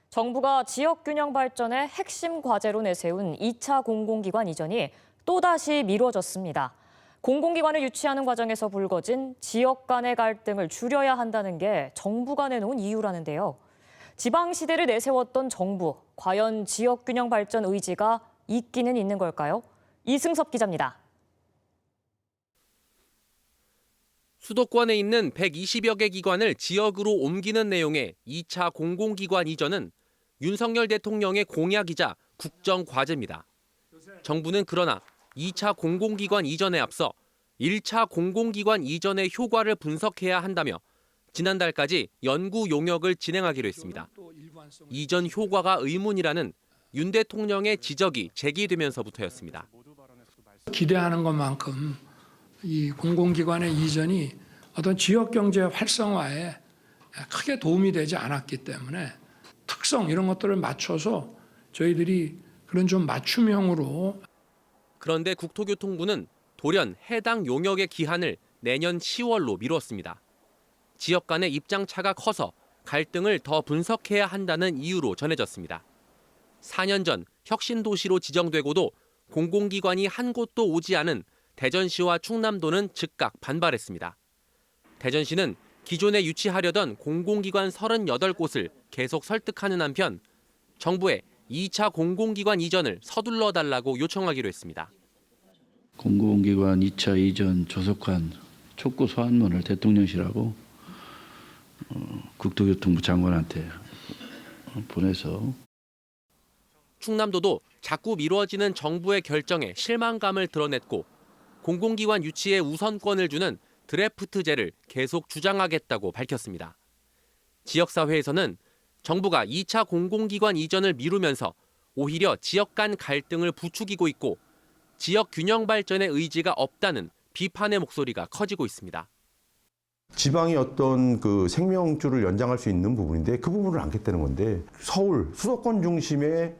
정부가 지역균형 발전의 핵심 과제로 내세운 2차 공공기관 이전이 또다시 미뤄졌습니다. 공공기관을 유치하는 과정에서 불거진 지역 간의 갈등을 줄여야 한다는 게 정부가 내놓은 이유라는데요. 지방시대를 내세웠던 정부, 과연 지역균형 발전 의지가 있기는 있는 걸까요? 이승섭 기자입니다. 수도권에 있는 120여 개 기관을 지역으로 옮기는 내용의 2차 공공기관 이전은 윤석열 대통령의 공약이자 국정과제입니다. 정부는 그러나 2차 공공기관 이전에 앞서 1차 공공기관 이전의 효과를 분석해야 한다며 지난달까지 연구 용역을 진행하기로 했습니다. 이전 효과가 의문이라는 윤 대통령의 지적이 제기되면서부터였습니다. 기대하는 것만큼 이 공공기관의 이전이 어떤 지역경제 활성화에 크게 도움이 되지 않았기 때문에 특성 이런 것들을 맞춰서 저희들이 그런 좀 맞춤형으로. 그런데 국토교통부는 돌연 해당 용역의 기한을 내년 10월로 미뤘습니다. 지역 간의 입장차가 커서 갈등을 더 분석해야 한다는 이유로 전해졌습니다. 4년 전 혁신도시로 지정되고도 공공기관이 한 곳도 오지 않은 대전시와 충남도는 즉각 반발했습니다. 대전시는 기존에 유치하려던 공공기관 38곳을 계속 설득하는 한편 정부에 2차 공공기관 이전을 서둘러 달라고 요청하기로 했습니다. 공공기관 2차 이전 조속한 촉구 소환문을 대통령실하고 국토교통부 장관한테 보내서. 충남도도 자꾸 미뤄지는 정부의 결정에 실망감을 드러냈고 공공기관 유치에 우선권을 주는 드래프트제를 계속 주장하겠다고 밝혔습니다. 지역사회에서는 정부가 2차 공공기관 이전을 미루면서 오히려 지역 간 갈등을 부추기고 있고 지역 균형 발전의 의지가 없다는 비판의 목소리가 커지고 있습니다. 지방이 어떤 그 생명줄을 연장할 수 있는 부분인데 그 부분을 안겠다는 건데 서울, 수도권 중심의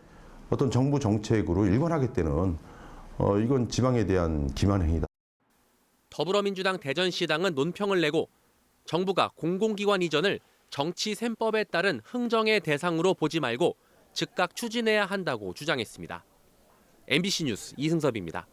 어떤 정부 정책으로 일관하겠다는 이건 지방에 대한 기만행위다. 더불어민주당 대전시당은 논평을 내고 정부가 공공기관 이전을 정치 셈법에 따른 흥정의 대상으로 보지 말고 즉각 추진해야 한다고 주장했습니다. MBC 뉴스 이승섭입니다.